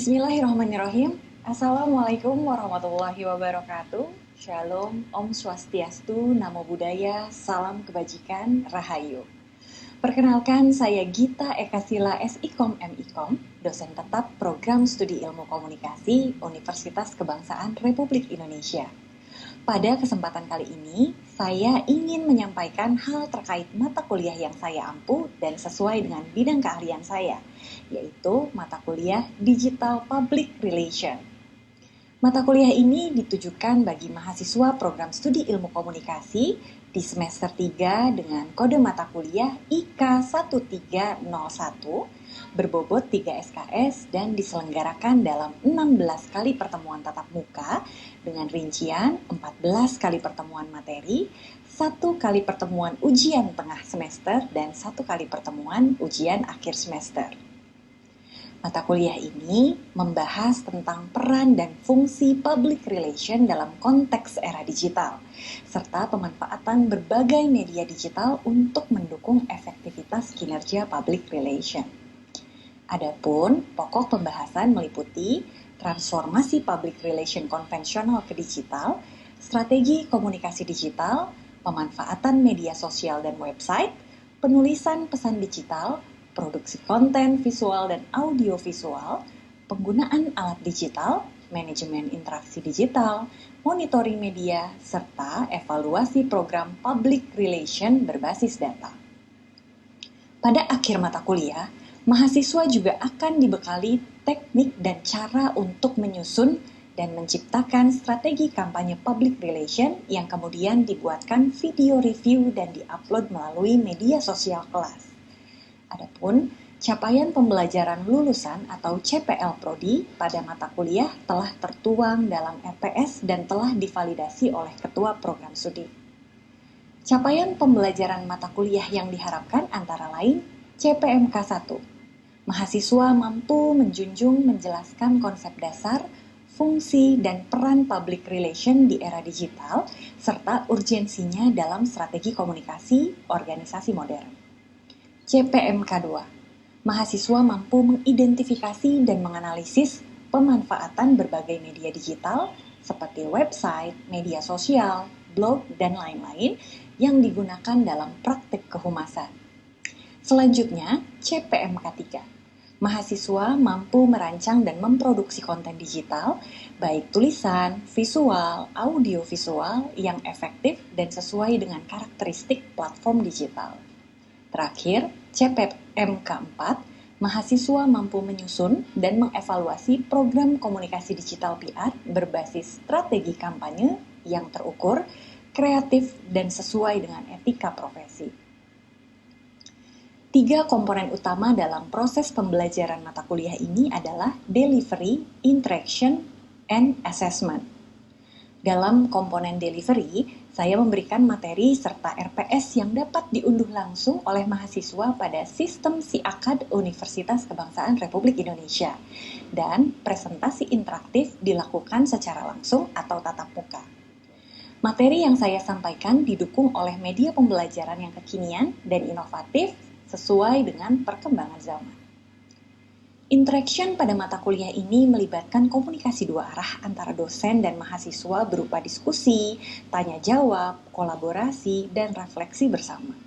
Bismillahirrahmanirrahim. Assalamualaikum warahmatullahi wabarakatuh. Shalom, Om Swastiastu, Namo Buddhaya, Salam Kebajikan, Rahayu. Perkenalkan, saya Gita Ekasila SIKOM MIKOM, dosen tetap Program Studi Ilmu Komunikasi Universitas Kebangsaan Republik Indonesia. Pada kesempatan kali ini, saya ingin menyampaikan hal terkait mata kuliah yang saya ampu dan sesuai dengan bidang keahlian saya, yaitu mata kuliah Digital Public Relation. Mata kuliah ini ditujukan bagi mahasiswa program studi ilmu komunikasi di semester 3 dengan kode mata kuliah IK 1301 berbobot 3 SKS dan diselenggarakan dalam 16 kali pertemuan tatap muka dengan rincian 14 kali pertemuan materi, 1 kali pertemuan ujian tengah semester, dan 1 kali pertemuan ujian akhir semester. Mata kuliah ini membahas tentang peran dan fungsi public relation dalam konteks era digital, serta pemanfaatan berbagai media digital untuk mendukung efektivitas kinerja public relation. Adapun pokok pembahasan meliputi transformasi public relation konvensional ke digital, strategi komunikasi digital, pemanfaatan media sosial dan website, penulisan pesan digital, produksi konten visual dan audio visual, penggunaan alat digital, manajemen interaksi digital, monitoring media, serta evaluasi program public relation berbasis data. Pada akhir mata kuliah, mahasiswa juga akan dibekali teknik dan cara untuk menyusun dan menciptakan strategi kampanye public relation yang kemudian dibuatkan video review dan diupload melalui media sosial kelas. Adapun capaian pembelajaran lulusan atau CPL Prodi pada mata kuliah telah tertuang dalam RPS dan telah divalidasi oleh Ketua Program Studi. Capaian pembelajaran mata kuliah yang diharapkan antara lain CPMK 1. Mahasiswa mampu menjunjung menjelaskan konsep dasar, fungsi, dan peran public relation di era digital, serta urgensinya dalam strategi komunikasi organisasi modern. CPMK 2. Mahasiswa mampu mengidentifikasi dan menganalisis pemanfaatan berbagai media digital seperti website, media sosial, blog, dan lain-lain yang digunakan dalam praktik kehumasan. Selanjutnya, CPMK 3. Mahasiswa mampu merancang dan memproduksi konten digital, baik tulisan, visual, audio visual yang efektif dan sesuai dengan karakteristik platform digital. Terakhir, CPMK 4, mahasiswa mampu menyusun dan mengevaluasi program komunikasi digital PR berbasis strategi kampanye yang terukur, kreatif, dan sesuai dengan etika profesi. 3 komponen utama dalam proses pembelajaran mata kuliah ini adalah delivery, interaction, and assessment. Dalam komponen delivery, saya memberikan materi serta RPS yang dapat diunduh langsung oleh mahasiswa pada sistem SIAKAD Universitas Kebangsaan Republik Indonesia, dan presentasi interaktif dilakukan secara langsung atau tatap muka. Materi yang saya sampaikan didukung oleh media pembelajaran yang kekinian dan inovatif sesuai dengan perkembangan zaman. Interaction pada mata kuliah ini melibatkan komunikasi dua arah antara dosen dan mahasiswa berupa diskusi, tanya jawab, kolaborasi, dan refleksi bersama.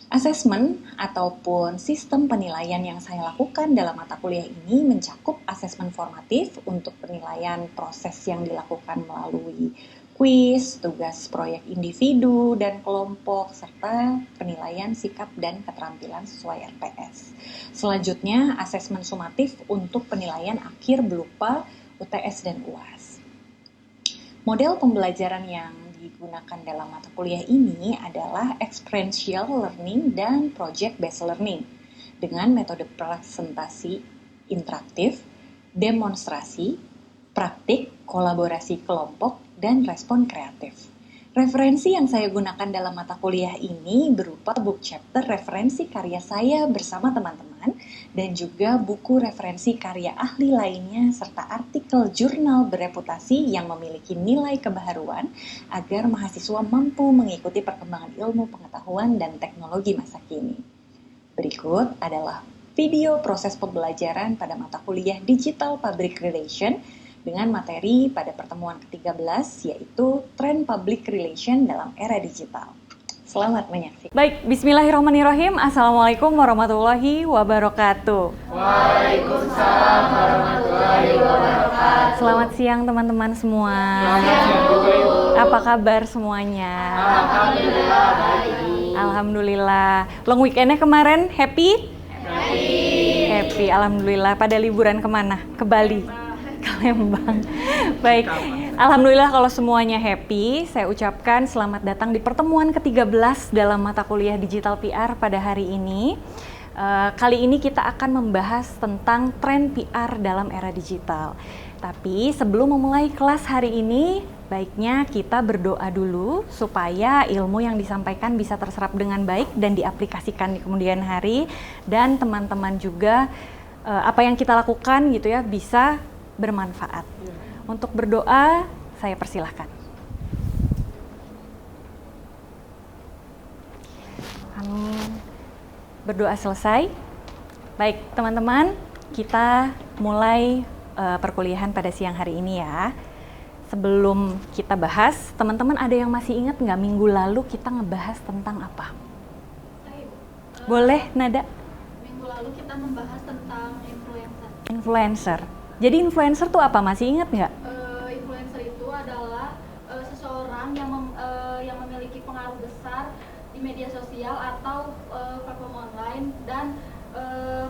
Asesmen ataupun sistem penilaian yang saya lakukan dalam mata kuliah ini mencakup asesmen formatif untuk penilaian proses yang dilakukan melalui kuis, tugas proyek individu dan kelompok, serta penilaian sikap dan keterampilan sesuai RPS. Selanjutnya, asesmen sumatif untuk penilaian akhir berupa UTS dan UAS. Model pembelajaran yang digunakan dalam mata kuliah ini adalah experiential learning dan project-based learning dengan metode presentasi interaktif, demonstrasi, praktik, kolaborasi kelompok, dan respon kreatif. Referensi yang saya gunakan dalam mata kuliah ini berupa book chapter referensi karya saya bersama teman-teman dan juga buku referensi karya ahli lainnya serta artikel jurnal bereputasi yang memiliki nilai kebaharuan agar mahasiswa mampu mengikuti perkembangan ilmu pengetahuan dan teknologi masa kini. Berikut adalah video proses pembelajaran pada mata kuliah Digital Public Relation dengan materi pada pertemuan ke-13 yaitu Tren Public Relation dalam Era Digital. Selamat menyaksikan. Baik, bismillahirrahmanirrahim. Assalamualaikum warahmatullahi wabarakatuh. Waalaikumsalam warahmatullahi wabarakatuh. Selamat siang teman-teman semua. Apa kabar semuanya? Alhamdulillah baik. Alhamdulillah. Long weekendnya kemarin happy? Happy, alhamdulillah. Pada liburan kemana? Ke Bali? Ke Lembang. Baik, alhamdulillah kalau semuanya happy. Saya ucapkan selamat datang di pertemuan ke-13 dalam mata kuliah Digital PR pada hari ini. Kali ini kita akan membahas tentang tren PR dalam era digital. Tapi sebelum memulai kelas hari ini, baiknya kita berdoa dulu supaya ilmu yang disampaikan bisa terserap dengan baik dan diaplikasikan di kemudian hari, dan teman-teman juga apa yang kita lakukan gitu ya bisa bermanfaat. Untuk berdoa saya persilahkan. Amin. Berdoa selesai. Baik teman-teman, kita mulai perkuliahan pada siang hari ini ya. Sebelum kita bahas, teman-teman ada yang masih ingat nggak minggu lalu kita ngebahas tentang apa? Boleh, Nada? Minggu lalu kita membahas tentang influencer. Influencer. Jadi influencer tuh apa? Masih ingat nggak? Influencer itu adalah seseorang yang memiliki pengaruh besar di media sosial atau platform online dan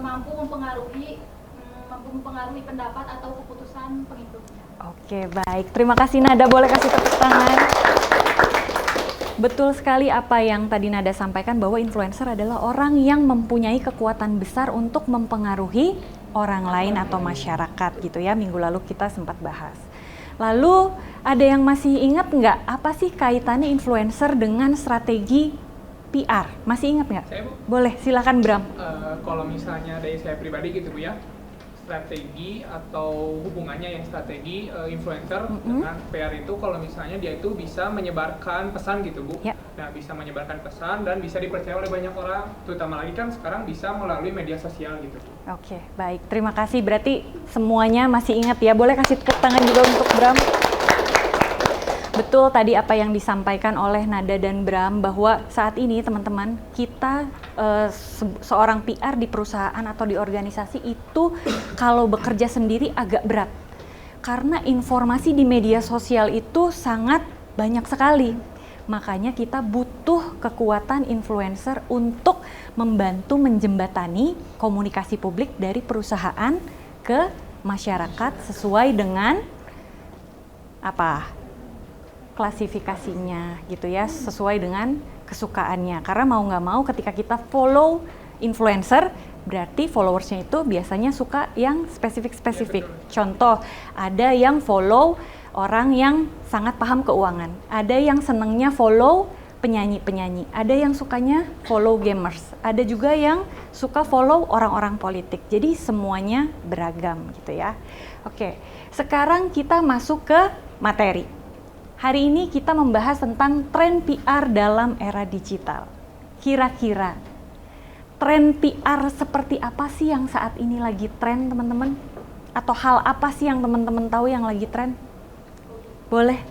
mampu mempengaruhi pendapat atau keputusan pengikutnya. Oke, baik. Terima kasih Nada. Boleh kasih tepuk tangan. Betul sekali apa yang tadi Nada sampaikan, bahwa influencer adalah orang yang mempunyai kekuatan besar untuk mempengaruhi orang lain atau masyarakat gitu ya. Minggu lalu kita sempat bahas. Lalu ada yang masih ingat nggak apa sih kaitannya influencer dengan strategi PR? Masih ingat nggak? Saya, Bu. Boleh, silakan Bram. Kalau misalnya dari saya pribadi gitu Bu ya, strategi atau hubungannya yang strategi influencer dengan PR itu, kalau misalnya dia itu bisa menyebarkan pesan gitu Bu. Ya. Nah, bisa menyebarkan pesan dan bisa dipercaya oleh banyak orang, terutama lagi kan sekarang bisa melalui media sosial gitu Bu. Oke, baik. Terima kasih. Berarti semuanya masih ingat ya. Boleh kasih tepuk tangan juga untuk Bram. Betul tadi apa yang disampaikan oleh Nada dan Bram, bahwa saat ini teman-teman kita seorang PR di perusahaan atau di organisasi itu kalau bekerja sendiri agak berat. Karena informasi di media sosial itu sangat banyak sekali. Makanya kita butuh kekuatan influencer untuk membantu menjembatani komunikasi publik dari perusahaan ke masyarakat sesuai dengan apa? Klasifikasinya gitu ya, sesuai dengan kesukaannya. Karena mau nggak mau ketika kita follow influencer, berarti followersnya itu biasanya suka yang spesifik-spesifik. Contoh, ada yang follow orang yang sangat paham keuangan, ada yang senengnya follow penyanyi-penyanyi, ada yang sukanya follow gamers, ada juga yang suka follow orang-orang politik. Jadi semuanya beragam gitu ya. Oke, sekarang kita masuk ke materi. Hari ini kita membahas tentang tren PR dalam era digital. Kira-kira tren PR seperti apa sih yang saat ini lagi tren, teman-teman? Atau hal apa sih yang teman-teman tahu yang lagi tren? Boleh?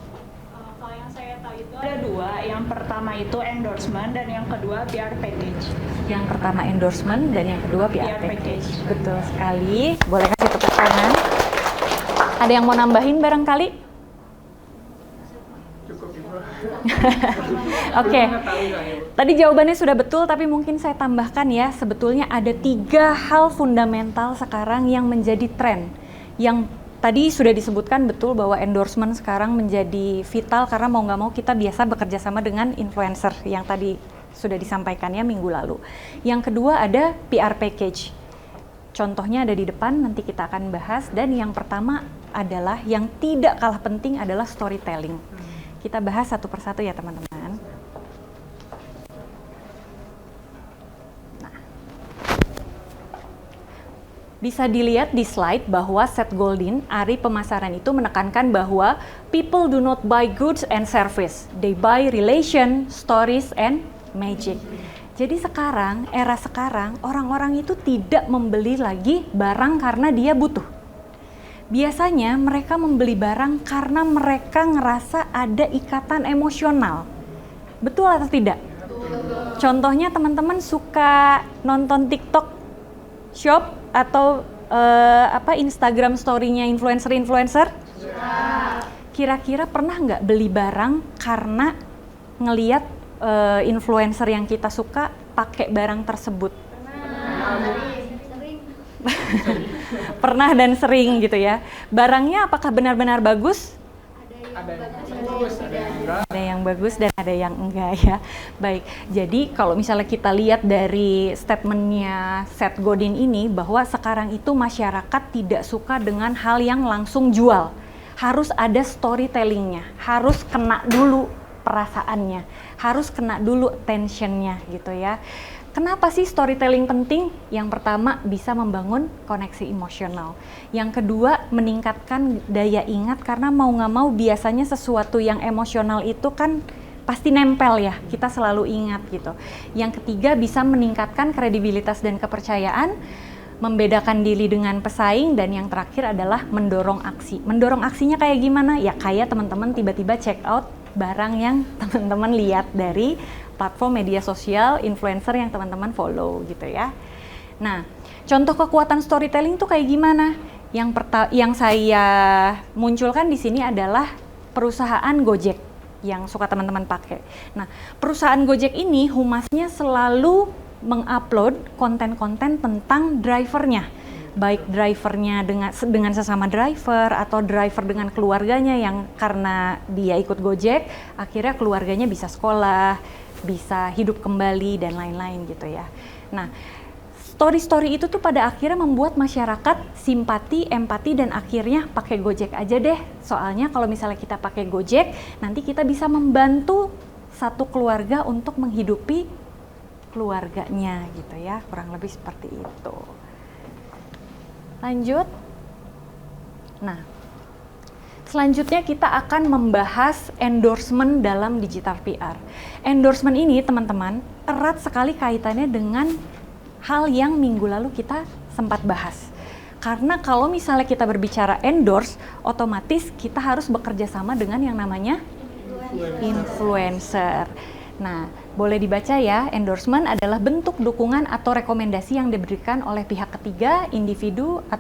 Kalau yang saya tahu itu ada dua. Yang pertama itu endorsement dan yang kedua PR package. Yang pertama endorsement dan yang kedua PR package. Betul sekali. Boleh kasih tepuk tangan. Ada yang mau nambahin barangkali? Oke, tadi jawabannya sudah betul, tapi mungkin saya tambahkan ya, sebetulnya ada 3 hal fundamental sekarang yang menjadi tren. Yang tadi sudah disebutkan betul bahwa endorsement sekarang menjadi vital karena mau nggak mau kita biasa bekerja sama dengan influencer yang tadi sudah disampaikannya minggu lalu. Yang kedua ada PR package. Contohnya ada di depan, nanti kita akan bahas. Dan yang pertama adalah yang tidak kalah penting adalah storytelling. Kita bahas satu persatu ya teman-teman. Nah, bisa dilihat di slide bahwa Seth Godin, ahli pemasaran itu menekankan bahwa people do not buy goods and service, they buy relation, stories, and magic. Jadi sekarang, era sekarang, orang-orang itu tidak membeli lagi barang karena dia butuh. Biasanya mereka membeli barang karena mereka ngerasa ada ikatan emosional. Betul atau tidak? Contohnya teman-teman suka nonton TikTok Shop atau Instagram story-nya influencer-influencer? Kira-kira pernah nggak beli barang karena ngeliat influencer yang kita suka pakai barang tersebut? Pernah dan sering gitu ya. Barangnya apakah benar-benar bagus? Ada yang bagus, ada yang enggak. Ada yang bagus dan ada yang enggak ya. Baik, jadi kalau misalnya kita lihat dari statementnya Seth Godin ini, bahwa sekarang itu masyarakat tidak suka dengan hal yang langsung jual. Harus ada storytellingnya, harus kena dulu perasaannya, harus kena dulu tensionnya gitu ya. Kenapa sih storytelling penting? Yang pertama, bisa membangun koneksi emosional. Yang kedua, meningkatkan daya ingat, karena mau nggak mau biasanya sesuatu yang emosional itu kan pasti nempel ya, kita selalu ingat gitu. Yang ketiga, bisa meningkatkan kredibilitas dan kepercayaan, membedakan diri dengan pesaing, dan yang terakhir adalah mendorong aksi. Mendorong aksinya kayak gimana? Ya kayak teman-teman tiba-tiba check out barang yang teman-teman lihat dari platform media sosial influencer yang teman-teman follow gitu ya. Nah, contoh kekuatan storytelling tuh kayak gimana? Yang saya munculkan di sini adalah perusahaan Gojek yang suka teman-teman pakai. Nah, perusahaan Gojek ini humasnya selalu mengupload konten-konten tentang drivernya. Baik drivernya dengan sesama driver, atau driver dengan keluarganya yang karena dia ikut Gojek, akhirnya keluarganya bisa sekolah, bisa hidup kembali, dan lain-lain gitu ya. Nah, story-story itu tuh pada akhirnya membuat masyarakat simpati, empati, dan akhirnya pakai Gojek aja deh. Soalnya kalau misalnya kita pakai Gojek, nanti kita bisa membantu satu keluarga untuk menghidupi keluarganya gitu ya, kurang lebih seperti itu. Lanjut. Nah, selanjutnya kita akan membahas endorsement dalam digital PR. Endorsement ini teman-teman erat sekali kaitannya dengan hal yang minggu lalu kita sempat bahas. Karena kalau misalnya kita berbicara endorse, otomatis kita harus bekerja sama dengan yang namanya influencer. Nah, boleh dibaca ya, endorsement adalah bentuk dukungan atau rekomendasi yang diberikan oleh pihak ketiga,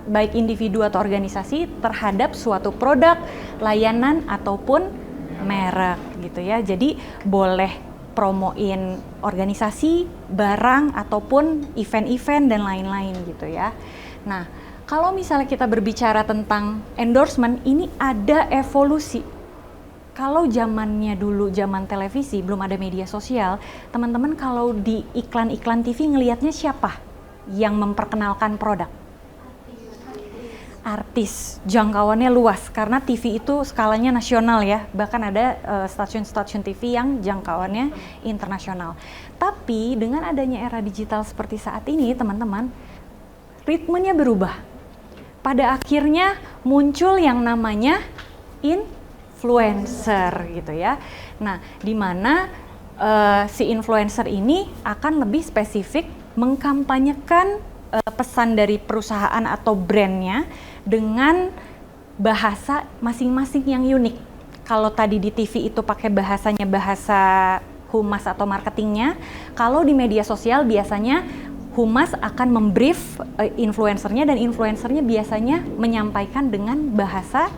baik individu atau organisasi terhadap suatu produk, layanan, ataupun merek gitu ya. Jadi boleh promoin organisasi, barang, ataupun event-event dan lain-lain gitu ya. Nah, kalau misalnya kita berbicara tentang endorsement, ini ada evolusi. Kalau zamannya dulu, zaman televisi, belum ada media sosial, teman-teman kalau di iklan-iklan TV ngelihatnya siapa yang memperkenalkan produk? Artis. Jangkauannya luas, karena TV itu skalanya nasional ya, bahkan ada stasiun-stasiun TV yang jangkauannya internasional. Tapi dengan adanya era digital seperti saat ini, teman-teman, ritmenya berubah. Pada akhirnya muncul yang namanya influencer gitu ya. Nah, di mana si influencer ini akan lebih spesifik mengkampanyekan pesan dari perusahaan atau brandnya dengan bahasa masing-masing yang unik. Kalau tadi di TV itu pakai bahasanya bahasa humas atau marketingnya, kalau di media sosial biasanya humas akan membrief influencernya, dan influencernya biasanya menyampaikan dengan bahasa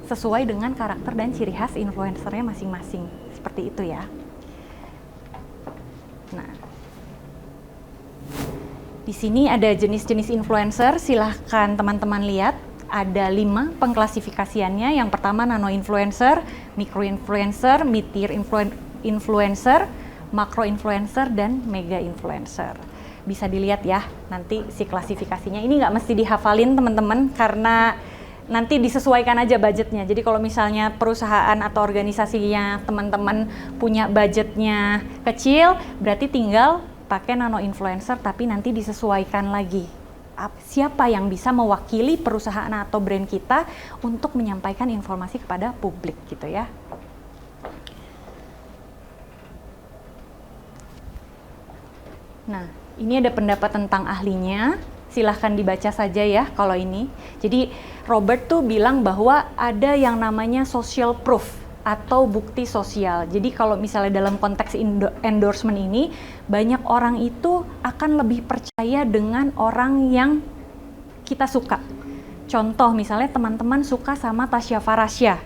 sesuai dengan karakter dan ciri khas influencernya masing-masing. Seperti itu ya. Nah, di sini ada jenis-jenis influencer, silahkan teman-teman lihat. Ada 5 pengklasifikasiannya. Yang pertama nano influencer, micro influencer, mid-tier influencer, macro influencer, dan mega influencer. Bisa dilihat ya nanti si klasifikasinya. Ini nggak mesti dihafalin teman-teman, karena nanti disesuaikan aja budgetnya. Jadi kalau misalnya perusahaan atau organisasinya teman-teman punya budgetnya kecil, berarti tinggal pakai nano influencer, tapi nanti disesuaikan lagi siapa yang bisa mewakili perusahaan atau brand kita untuk menyampaikan informasi kepada publik gitu ya. Nah, ini ada pendapat tentang ahlinya. Silahkan dibaca saja ya kalau ini. Jadi Robert tuh bilang bahwa ada yang namanya social proof atau bukti sosial. Jadi kalau misalnya dalam konteks endorsement ini, banyak orang itu akan lebih percaya dengan orang yang kita suka. Contoh misalnya teman-teman suka sama Tasya Farasya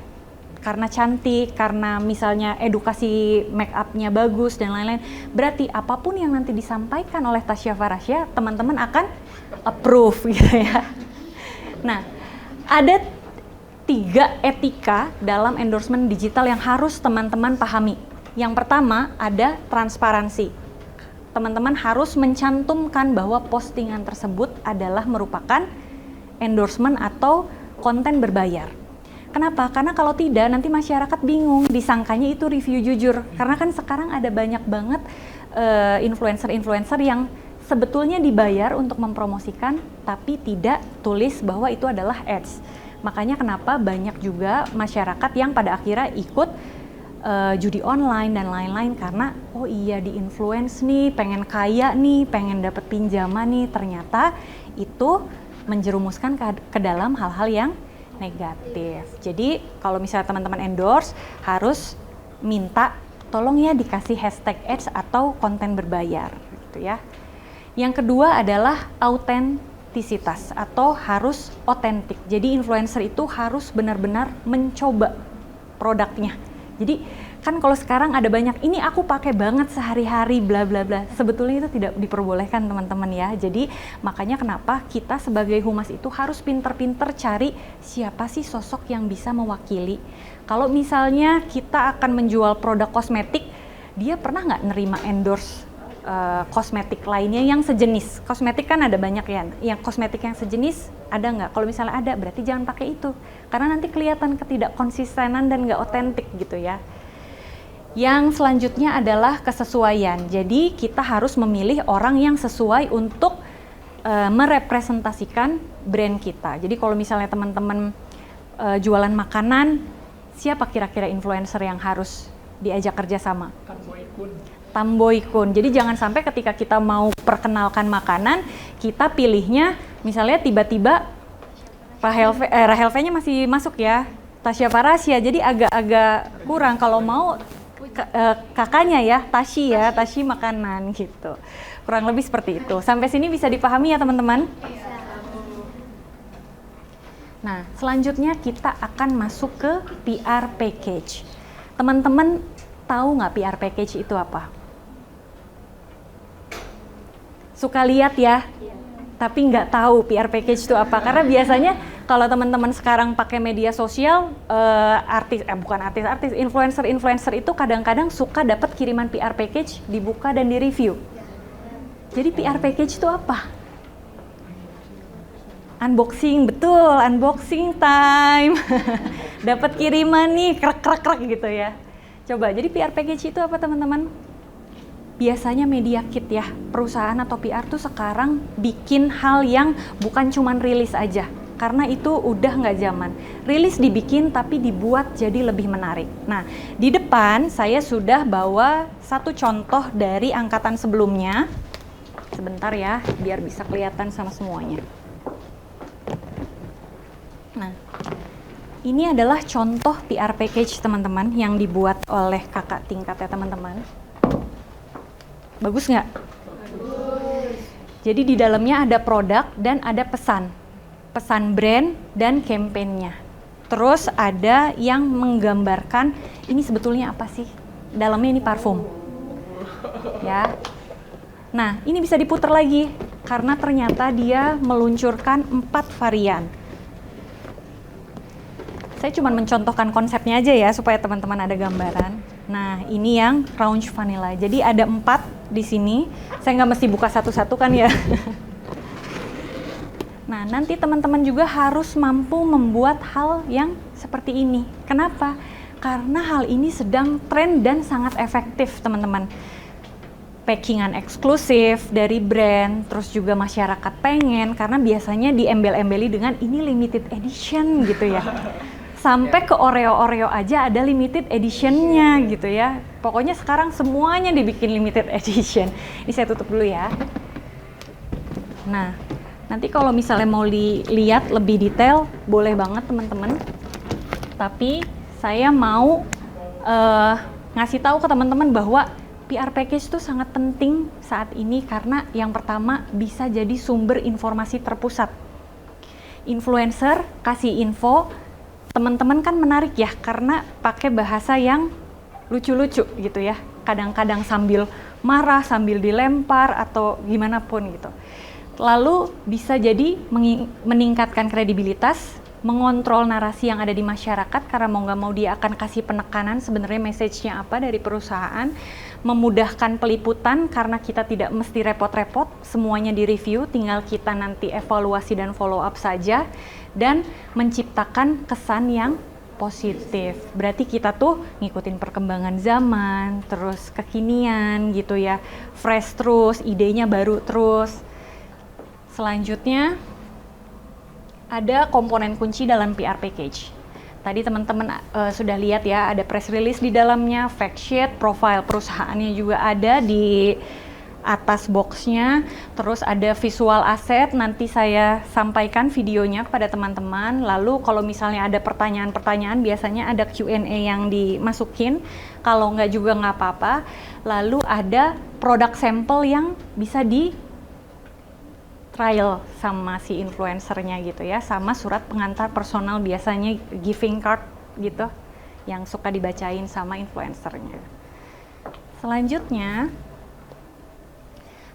karena cantik, karena misalnya edukasi make up-nya bagus dan lain-lain. Berarti apapun yang nanti disampaikan oleh Tasya Farasya, teman-teman akan approve gitu ya. Nah, ada 3 etika dalam endorsement digital yang harus teman-teman pahami. Yang pertama ada transparansi. Teman-teman harus mencantumkan bahwa postingan tersebut adalah merupakan endorsement atau konten berbayar. Kenapa? Karena kalau tidak nanti masyarakat bingung, disangkanya itu review jujur. Karena kan sekarang ada banyak banget influencer-influencer yang sebetulnya dibayar untuk mempromosikan tapi tidak tulis bahwa itu adalah ads. Makanya kenapa banyak juga masyarakat yang pada akhirnya ikut judi online dan lain-lain karena oh iya di-influence nih, pengen kaya nih, pengen dapat pinjaman nih, ternyata itu menjerumuskan ke dalam hal-hal yang negatif. Jadi kalau misalnya teman-teman endorse harus minta tolong ya dikasih hashtag ads atau konten berbayar gitu ya. Yang kedua adalah autentisitas atau harus otentik. Jadi influencer itu harus benar-benar mencoba produknya. Jadi kan kalau sekarang ada banyak ini aku pakai banget sehari-hari bla bla bla. Sebetulnya itu tidak diperbolehkan teman-teman ya. Jadi makanya kenapa kita sebagai humas itu harus pinter-pinter cari siapa sih sosok yang bisa mewakili. Kalau misalnya kita akan menjual produk kosmetik, dia pernah nggak nerima endorse kosmetik lainnya yang sejenis? Kosmetik kan ada banyak ya. Yang kosmetik yang sejenis ada nggak? Kalau misalnya ada, berarti jangan pakai itu. Karena nanti kelihatan ketidakkonsistenan dan nggak otentik gitu ya. Yang selanjutnya adalah kesesuaian. Jadi kita harus memilih orang yang sesuai untuk merepresentasikan brand kita. Jadi kalau misalnya teman-teman jualan makanan, siapa kira-kira influencer yang harus diajak kerjasama? Tamboy Kun. Jadi jangan sampai ketika kita mau perkenalkan makanan, kita pilihnya misalnya tiba-tiba Rahel V-nya masih masuk ya, Tasya Farasya. Jadi agak-agak kurang. Kalau mau kakaknya ya, Tashi makanan gitu. Kurang lebih seperti itu. Sampai sini bisa dipahami ya teman-teman? Nah, selanjutnya kita akan masuk ke PR package. Teman-teman tahu nggak PR package itu apa? Suka lihat ya, tapi nggak tahu PR package itu apa. Karena biasanya kalau teman-teman sekarang pakai media sosial, influencer itu kadang-kadang suka dapat kiriman PR package, dibuka dan direview. Jadi PR package itu apa? Unboxing, betul, unboxing time. Dapat kiriman nih, krek gitu ya. Coba, jadi PR package itu apa teman-teman? Biasanya media kit ya, perusahaan atau PR tuh sekarang bikin hal yang bukan cuman rilis aja. Karena itu udah nggak zaman. Rilis dibikin tapi dibuat jadi lebih menarik. Nah, di depan saya sudah bawa satu contoh dari angkatan sebelumnya. Sebentar ya, biar bisa kelihatan sama semuanya. Nah, ini adalah contoh PR package teman-teman yang dibuat oleh kakak tingkat ya teman-teman. Bagus nggak? Bagus. Jadi di dalamnya ada produk dan ada pesan brand dan campaign-nya. Terus ada yang menggambarkan ini sebetulnya apa sih? Dalamnya ini parfum. Ya. Nah, ini bisa diputar lagi karena ternyata dia meluncurkan 4 varian. Saya cuma mencontohkan konsepnya aja ya supaya teman-teman ada gambaran. Nah, ini yang Raunch Vanilla. Jadi ada 4 di sini. Saya nggak mesti buka satu-satu kan ya. Nah, nanti teman-teman juga harus mampu membuat hal yang seperti ini. Kenapa? Karena hal ini sedang tren dan sangat efektif, teman-teman. Packingan eksklusif dari brand, terus juga masyarakat pengen, karena biasanya diembel-embeli dengan ini limited edition gitu ya. sampai ke Oreo aja ada limited editionnya gitu ya. Pokoknya sekarang semuanya dibikin limited edition. Ini saya tutup dulu ya. Nah, nanti kalau misalnya mau lihat lebih detail, boleh banget teman-teman. Tapi saya mau ngasih tahu ke teman-teman bahwa PR package itu sangat penting saat ini karena yang pertama bisa jadi sumber informasi terpusat. Influencer kasih info, teman-teman kan menarik ya karena pakai bahasa yang lucu-lucu gitu ya. Kadang-kadang sambil marah, sambil dilempar atau gimana pun gitu. Lalu bisa jadi meningkatkan kredibilitas, mengontrol narasi yang ada di masyarakat karena mau nggak mau dia akan kasih penekanan sebenarnya message-nya apa dari perusahaan, memudahkan peliputan karena kita tidak mesti repot-repot, semuanya di-review, tinggal kita nanti evaluasi dan follow up saja, dan menciptakan kesan yang positif. Berarti kita tuh ngikutin perkembangan zaman, terus kekinian gitu ya, fresh terus, idenya baru terus. Selanjutnya, ada komponen kunci dalam PR package. Tadi teman-teman sudah lihat ya, ada press release di dalamnya, fact sheet, profile perusahaannya juga ada di atas boxnya, terus ada visual asset, nanti saya sampaikan videonya kepada teman-teman. Lalu kalau misalnya ada pertanyaan-pertanyaan, biasanya ada Q&A yang dimasukin, kalau nggak juga nggak apa-apa. Lalu ada produk sampel yang bisa di trial sama si influencernya gitu ya, sama surat pengantar personal biasanya giving card gitu yang suka dibacain sama influencernya. Selanjutnya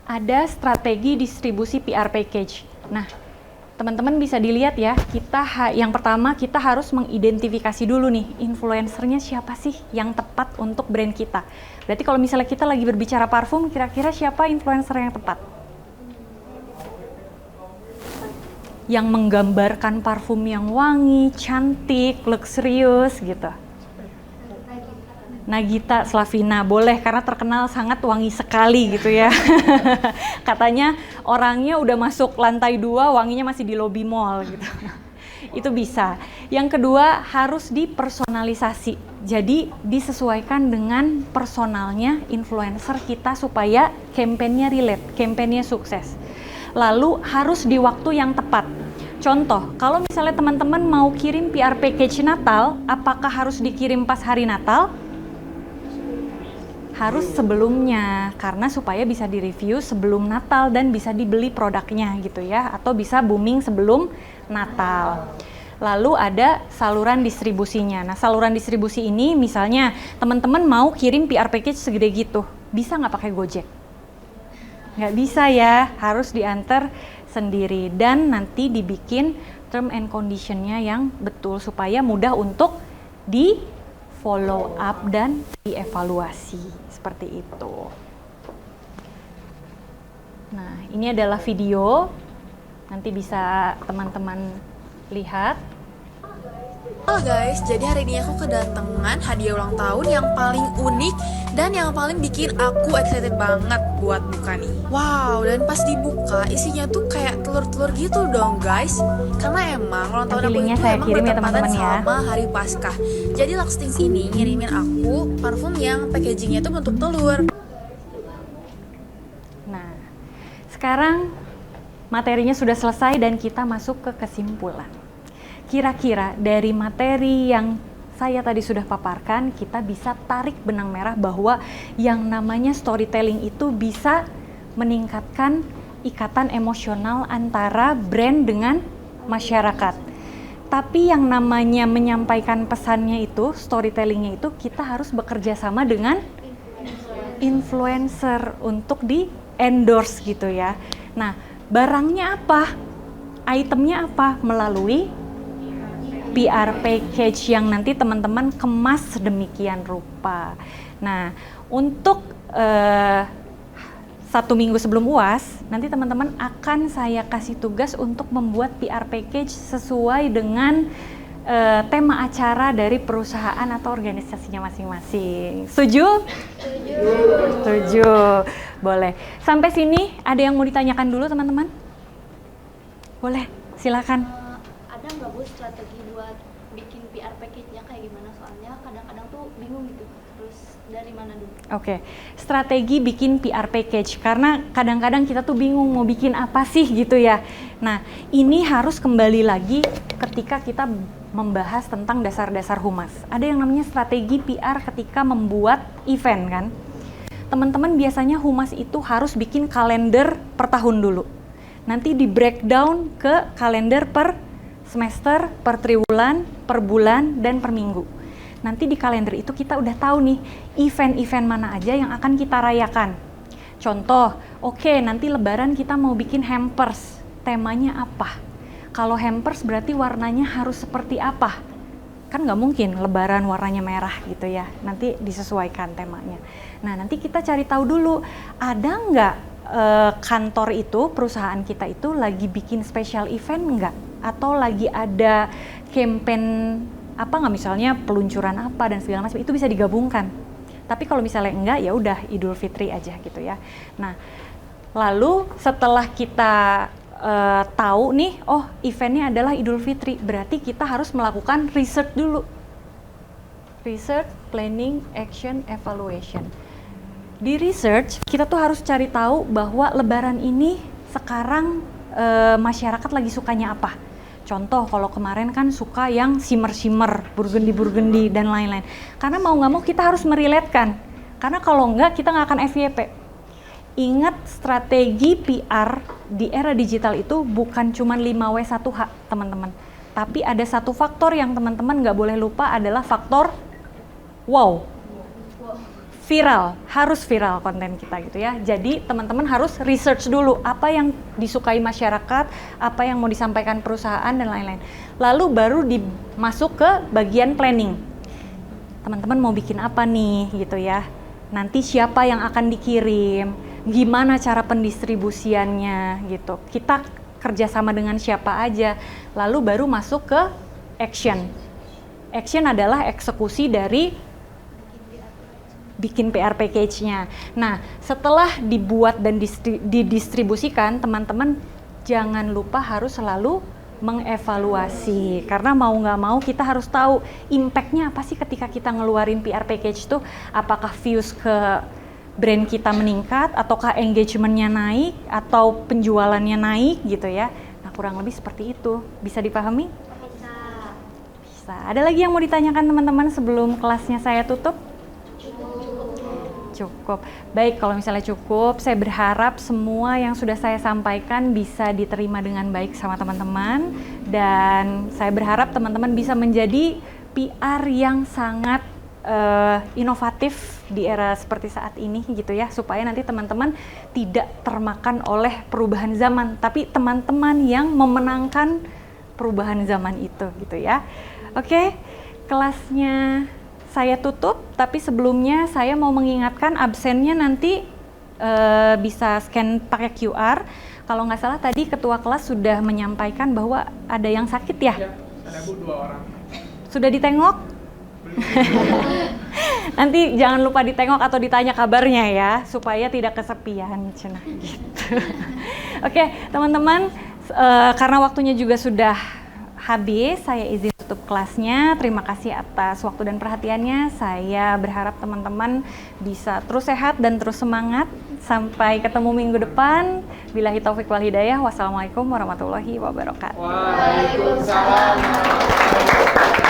ada strategi distribusi PR package. Nah, teman-teman bisa dilihat ya, yang pertama kita harus mengidentifikasi dulu nih influencernya siapa sih yang tepat untuk brand kita. Berarti kalau misalnya kita lagi berbicara parfum, kira-kira siapa influencer yang tepat? Yang menggambarkan parfum yang wangi, cantik, luxurious gitu. Nagita Slavina, boleh karena terkenal sangat wangi sekali gitu ya. Katanya orangnya udah masuk lantai 2, wanginya masih di lobby mall gitu. Itu bisa. Yang kedua harus dipersonalisasi. Jadi disesuaikan dengan personalnya influencer kita supaya kampanyenya relate, kampanyenya sukses. Lalu harus di waktu yang tepat. Contoh, kalau misalnya teman-teman mau kirim PR package Natal, apakah harus dikirim pas hari Natal? Harus sebelumnya, karena supaya bisa direview sebelum Natal dan bisa dibeli produknya gitu ya, atau bisa booming sebelum Natal. Lalu ada saluran distribusinya. Nah, saluran distribusi ini misalnya teman-teman mau kirim PR package segede gitu, bisa nggak pakai Gojek? Nggak bisa ya, harus diantar sendiri dan nanti dibikin term and condition-nya yang betul supaya mudah untuk di follow up dan dievaluasi seperti itu. Nah, ini adalah video, nanti bisa teman-teman lihat. Halo guys, jadi hari ini aku kedatangan hadiah ulang tahun yang paling unik dan yang paling bikin aku excited banget buat buka nih. Wow, dan pas dibuka isinya tuh kayak telur-telur gitu dong guys. Karena emang ulang tahun aku itu emang bertepatan sama hari Paskah. Jadi Luxthings ini ngirimin aku parfum yang packagingnya tuh bentuk telur. Nah, sekarang materinya sudah selesai dan kita masuk ke kesimpulan. Kira-kira dari materi yang saya tadi sudah paparkan, kita bisa tarik benang merah bahwa yang namanya storytelling itu bisa meningkatkan ikatan emosional antara brand dengan masyarakat. Tapi yang namanya menyampaikan pesannya itu, storytellingnya itu, kita harus bekerja sama dengan influencer untuk di endorse gitu ya. Nah, barangnya apa? Itemnya apa? Melalui PR package yang nanti teman-teman kemas sedemikian rupa. Nah, untuk 1 minggu sebelum UAS, nanti teman-teman akan saya kasih tugas untuk membuat PR package sesuai dengan tema acara dari perusahaan atau organisasinya masing-masing. Setuju? Setuju. Boleh. Sampai sini ada yang mau ditanyakan dulu teman-teman? Boleh, silakan. Ada nggak Bu strategi buat bikin PR package mana dulu? Oke, strategi bikin PR package karena kadang-kadang kita tuh bingung mau bikin apa sih gitu ya. Nah, ini harus kembali lagi ketika kita membahas tentang dasar-dasar humas. Ada yang namanya strategi PR ketika membuat event kan. Teman-teman biasanya humas itu harus bikin kalender per tahun dulu. Nanti di breakdown ke kalender per semester, per triwulan, per bulan, dan per minggu. Nanti di kalender itu kita udah tahu nih event-event mana aja yang akan kita rayakan. Contoh, oke, nanti lebaran kita mau bikin hampers. Temanya apa? Kalau hampers berarti warnanya harus seperti apa? Kan nggak mungkin lebaran warnanya merah gitu ya. Nanti disesuaikan temanya. Nah, nanti kita cari tahu dulu, ada nggak kantor itu, perusahaan kita itu lagi bikin special event nggak? Atau lagi ada campaign apa nggak, misalnya peluncuran apa dan segala macam, itu bisa digabungkan. Tapi kalau misalnya enggak, ya udah Idul Fitri aja gitu ya. Nah, lalu setelah kita tahu nih, oh eventnya adalah Idul Fitri, berarti kita harus melakukan research dulu. Research, planning, action, evaluation. Di research, kita tuh harus cari tahu bahwa lebaran ini sekarang masyarakat lagi sukanya apa. Contoh, kalau kemarin kan suka yang shimmer-shimmer, burgundy-burgundy, dan lain-lain. Karena mau nggak mau kita harus meriletkan. Karena kalau nggak, kita nggak akan FYP. Ingat, strategi PR di era digital itu bukan cuma 5W1H, teman-teman. Tapi ada satu faktor yang teman-teman nggak boleh lupa, adalah faktor wow. Viral, harus viral konten kita gitu ya. Jadi teman-teman harus research dulu apa yang disukai masyarakat, apa yang mau disampaikan perusahaan dan lain-lain. Lalu baru masuk ke bagian planning. Teman-teman mau bikin apa nih gitu ya. Nanti siapa yang akan dikirim, gimana cara pendistribusiannya gitu. Kita kerjasama dengan siapa aja. Lalu baru masuk ke action. Action adalah eksekusi dari bikin PR package-nya. Nah, setelah dibuat dan didistribusikan, teman-teman jangan lupa harus selalu mengevaluasi. Karena mau nggak mau kita harus tahu impact-nya apa sih ketika kita ngeluarin PR package itu. Apakah views ke brand kita meningkat, ataukah engagement-nya naik, atau penjualannya naik gitu ya. Nah, kurang lebih seperti itu. Bisa dipahami? Bisa. Ada lagi yang mau ditanyakan teman-teman sebelum kelasnya saya tutup? Cukup. Baik, kalau misalnya cukup, saya berharap semua yang sudah saya sampaikan bisa diterima dengan baik sama teman-teman, dan saya berharap teman-teman bisa menjadi PR yang sangat inovatif di era seperti saat ini gitu ya, supaya nanti teman-teman tidak termakan oleh perubahan zaman, tapi teman-teman yang memenangkan perubahan zaman itu gitu ya. Oke, kelasnya saya tutup, tapi sebelumnya saya mau mengingatkan absennya nanti bisa scan pakai QR. Kalau nggak salah tadi ketua kelas sudah menyampaikan bahwa ada yang sakit ya? Ya, ada Bu, 2 orang. Sudah ditengok? Nanti jangan lupa ditengok atau ditanya kabarnya ya, supaya tidak kesepian. Cenah gitu. Oke, teman-teman, karena waktunya juga sudah habis, saya izin tutup kelasnya. Terima kasih atas waktu dan perhatiannya. Saya berharap teman-teman bisa terus sehat dan terus semangat. Sampai ketemu minggu depan. Billahi taufik wal hidayah. Wassalamualaikum warahmatullahi wabarakatuh. Waalaikumsalam.